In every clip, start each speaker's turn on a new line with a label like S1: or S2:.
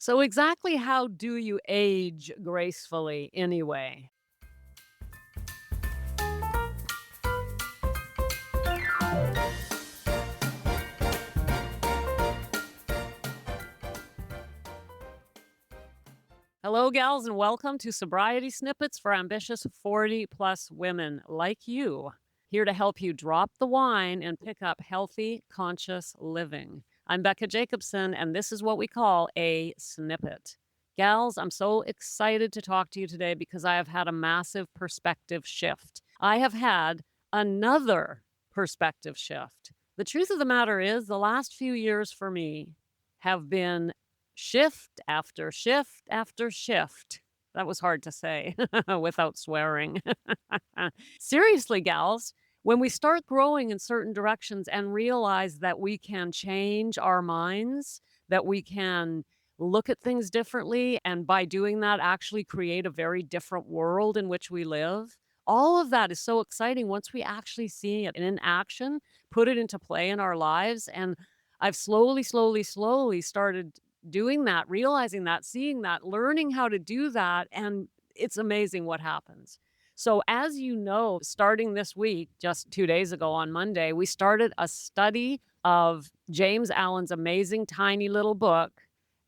S1: So, exactly how do you age gracefully anyway? Hello, gals, and welcome to Sobriety Snippets for Ambitious 40 plus women like you. Here to help you drop the wine and pick up healthy, conscious living. I'm Becca Jacobson, and this is what we call a snippet. Gals, I'm so excited to talk to you today because I have had a massive perspective shift. I have had another perspective shift. The truth of the matter is, the last few years for me have been shift after shift after shift. That was hard to say without swearing. Seriously, gals, when we start growing in certain directions and realize that we can change our minds, that we can look at things differently, and by doing that, actually create a very different world in which we live. All of that is so exciting once we actually see it in action, put it into play in our lives. And I've slowly started doing that, realizing that, seeing that, learning how to do that, and it's amazing what happens. So, as you know, starting this week, just 2 days ago on Monday, we started a study of James Allen's amazing tiny little book,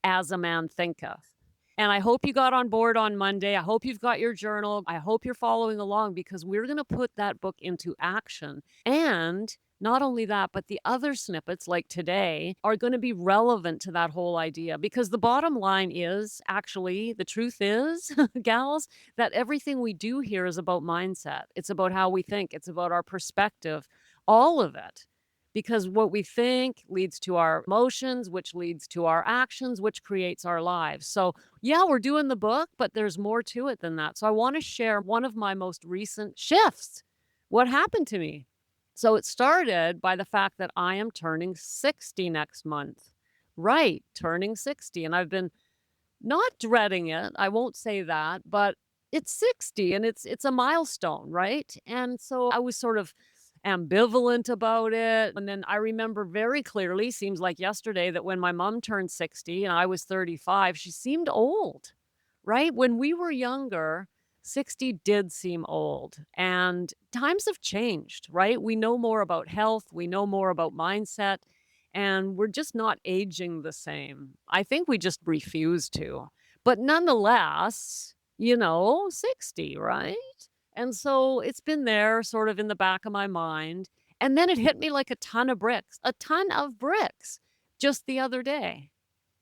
S1: As a Man Thinketh. And I hope you got on board on Monday. I hope you've got your journal. I hope you're following along because we're going to put that book into action. And not only that, but the other snippets like today are going to be relevant to that whole idea because the bottom line is actually the truth is, gals, that everything we do here is about mindset. It's about how we think, it's about our perspective, all of it. Because what we think leads to our emotions, which leads to our actions, which creates our lives. So, yeah, we're doing the book, but there's more to it than that. So, I want to share one of my most recent shifts. What happened to me? So it started by the fact that I am turning 60 next month. Right, turning 60. And I've been not dreading it. I won't say that, but it's 60 and it's a milestone, right? And so I was sort of ambivalent about it. And then I remember very clearly, seems like yesterday, that when my mom turned 60 and I was 35, she seemed old, right? When we were younger, 60 did seem old. And times have changed, right? We know more about health, we know more about mindset, and we're just not aging the same. I think we just refuse to. But nonetheless, 60, right? And so it's been there sort of in the back of my mind. And then it hit me like a ton of bricks just the other day.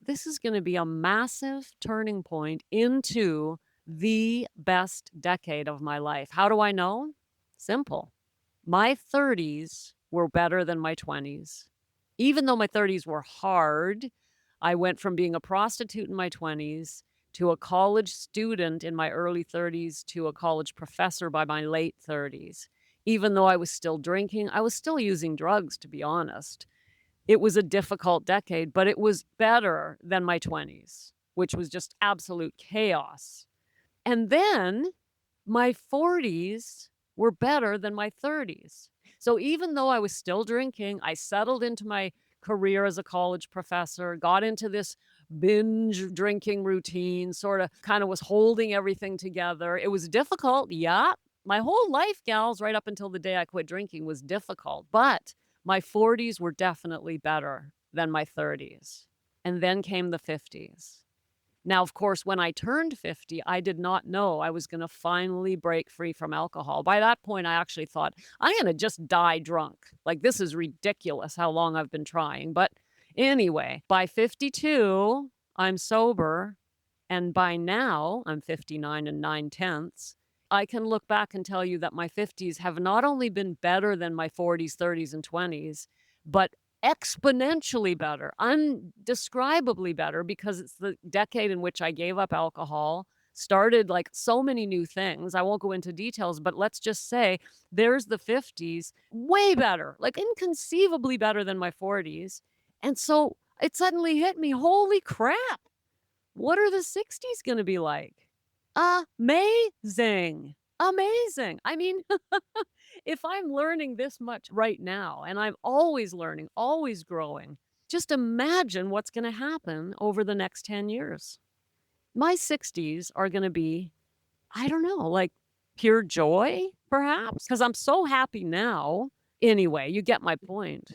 S1: This is going to be a massive turning point into the best decade of my life. How do I know? Simple. My 30s were better than my 20s. Even though my 30s were hard, I went from being a prostitute in my 20s to a college student in my early 30s to a college professor by my late 30s. Even though I was still drinking, I was still using drugs, to be honest. It was a difficult decade, but it was better than my 20s, which was just absolute chaos. And then my 40s were better than my 30s. So even though I was still drinking, I settled into my career as a college professor, got into this binge drinking routine, sort of kind of was holding everything together. It was difficult. Yeah. My whole life, gals, right up until the day I quit drinking was difficult, but my 40s were definitely better than my 30s. And then came the 50s. Now, of course, when I turned 50, I did not know I was going to finally break free from alcohol. By that point, I actually thought, I'm going to just die drunk. Like, this is ridiculous how long I've been trying. But anyway, by 52, I'm sober. And by now, I'm 59 and 9/10. I can look back and tell you that my 50s have not only been better than my 40s, 30s, and 20s, but exponentially better, undescribably better, because it's the decade in which I gave up alcohol, started like so many new things. I won't go into details, but let's just say there's the 50s, way better, like inconceivably better than my 40s. And so it suddenly hit me, holy crap, what are the 60s going to be like? Amazing. Amazing. I mean, if I'm learning this much right now, and I'm always learning, always growing, Just imagine what's going to happen over the next 10 years. My 60s are going to be, I don't know, like pure joy, perhaps, because I'm so happy now. Anyway, you get my point.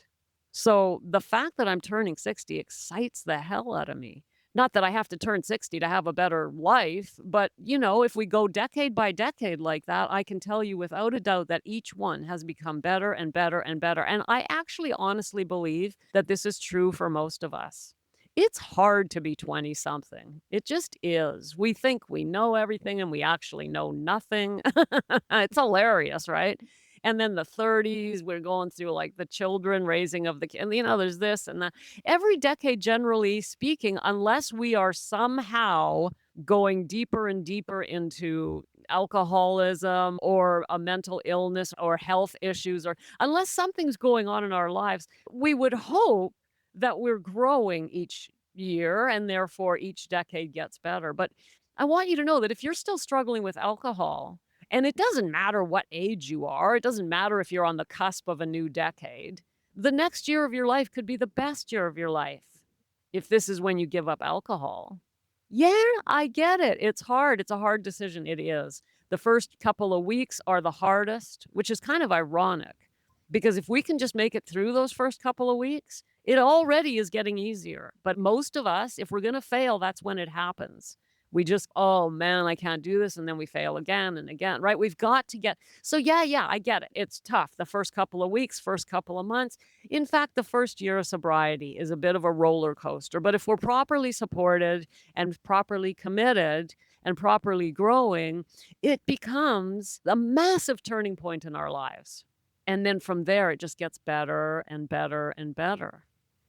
S1: So the fact that I'm turning 60 excites the hell out of me. Not that I have to turn 60 to have a better life, but if we go decade by decade like that, I can tell you without a doubt that each one has become better and better and better. And I actually honestly believe that this is true for most of us. It's hard to be 20 something. It just is. We think we know everything and we actually know nothing. It's hilarious, right? And then the 30s, we're going through like the children raising of the kid. There's this and that. Every decade, generally speaking, unless we are somehow going deeper and deeper into alcoholism or a mental illness or health issues, or unless something's going on in our lives, we would hope that we're growing each year and therefore each decade gets better. But I want you to know that if you're still struggling with alcohol, and it doesn't matter what age you are, it doesn't matter if you're on the cusp of a new decade, the next year of your life could be the best year of your life if this is when you give up alcohol. Yeah, I get it. It's hard. It's a hard decision. It is. The first couple of weeks are the hardest, which is kind of ironic because if we can just make it through those first couple of weeks, it already is getting easier. But most of us, if we're going to fail, that's when it happens. We just, oh man, I can't do this. And then we fail again and again, right? We've got to get, so yeah, I get it. It's tough. The first couple of weeks, first couple of months. In fact, the first year of sobriety is a bit of a roller coaster. But if we're properly supported and properly committed and properly growing, it becomes a massive turning point in our lives. And then from there, it just gets better and better and better.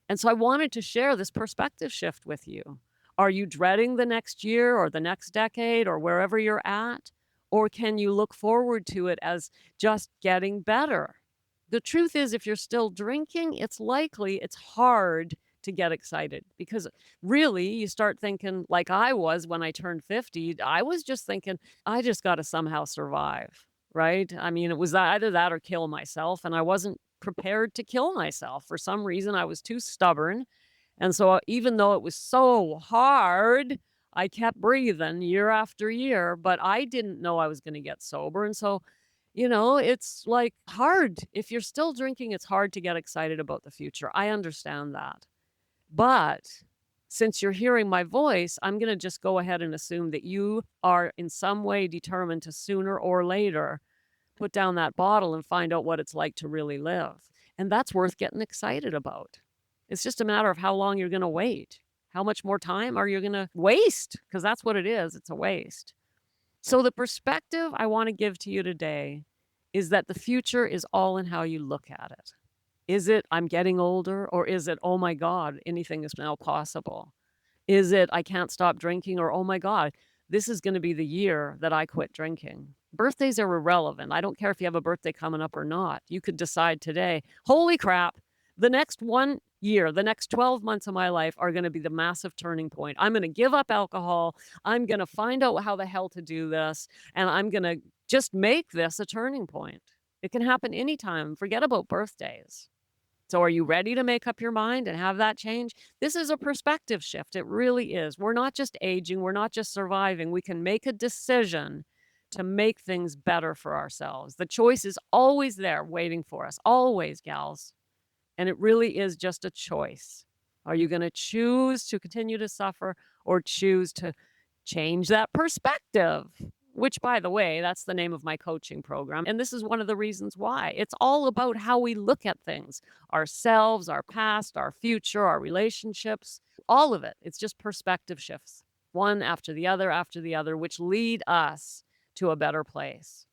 S1: And so I wanted to share this perspective shift with you. Are you dreading the next year or the next decade or wherever you're at? Or can you look forward to it as just getting better? The truth is, if you're still drinking, it's likely it's hard to get excited because really you start thinking like I was when I turned 50. I was just thinking, I just got to somehow survive, right? I mean, it was either that or kill myself. And I wasn't prepared to kill myself. For some reason, I was too stubborn, and so even though it was so hard, I kept breathing year after year, but I didn't know I was going to get sober. And so, it's like hard. If you're still drinking, it's hard to get excited about the future. I understand that. But since you're hearing my voice, I'm going to just go ahead and assume that you are in some way determined to sooner or later put down that bottle and find out what it's like to really live. And that's worth getting excited about. It's just a matter of how long you're going to wait. How much more time are you going to waste? Because that's what it is. It's a waste. So, the perspective I want to give to you today is that the future is all in how you look at it. Is it, I'm getting older, or is it, oh my God, anything is now possible? Is it, I can't stop drinking, or oh my God, this is going to be the year that I quit drinking? Birthdays are irrelevant. I don't care if you have a birthday coming up or not. You could decide today, holy crap, the next 1 year, the next 12 months of my life are going to be the massive turning point. I'm going to give up alcohol. I'm going to find out how the hell to do this. And I'm going to just make this a turning point. It can happen anytime. Forget about birthdays. So are you ready to make up your mind and have that change? This is a perspective shift. It really is. We're not just aging. We're not just surviving. We can make a decision to make things better for ourselves. The choice is always there waiting for us. Always, gals. And it really is just a choice. Are you going to choose to continue to suffer or choose to change that perspective? Which, by the way, that's the name of my coaching program. And this is one of the reasons why. It's all about how we look at things, ourselves, our past, our future, our relationships, all of it. It's just perspective shifts, one after the other, which lead us to a better place.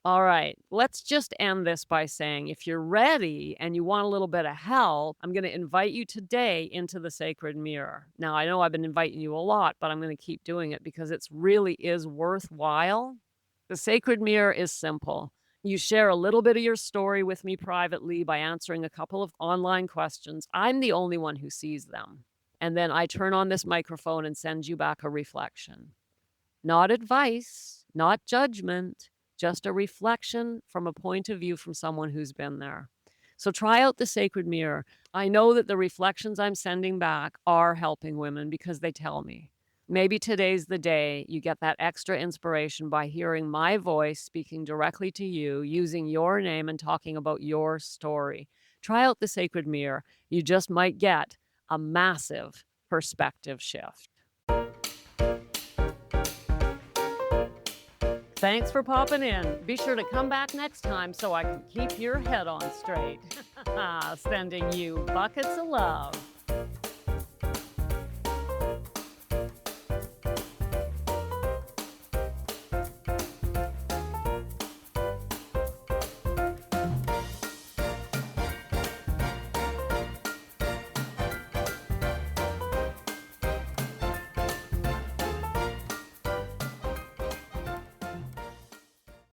S1: All right, let's just end this by saying if you're ready and you want a little bit of help, I'm going to invite you today into the sacred mirror. Now, I know I've been inviting you a lot, but I'm going to keep doing it because it really is worthwhile. The sacred mirror is simple. You share a little bit of your story with me privately by answering a couple of online questions. I'm the only one who sees them. And then I turn on this microphone and send you back a reflection. Not advice, not judgment, just a reflection from a point of view from someone who's been there. So try out the sacred mirror. I know that the reflections I'm sending back are helping women because they tell me. Maybe today's the day you get that extra inspiration by hearing my voice speaking directly to you, using your name and talking about your story. Try out the sacred mirror. You just might get a massive perspective shift. Thanks for popping in. Be sure to come back next time so I can keep your head on straight. Sending you buckets of love.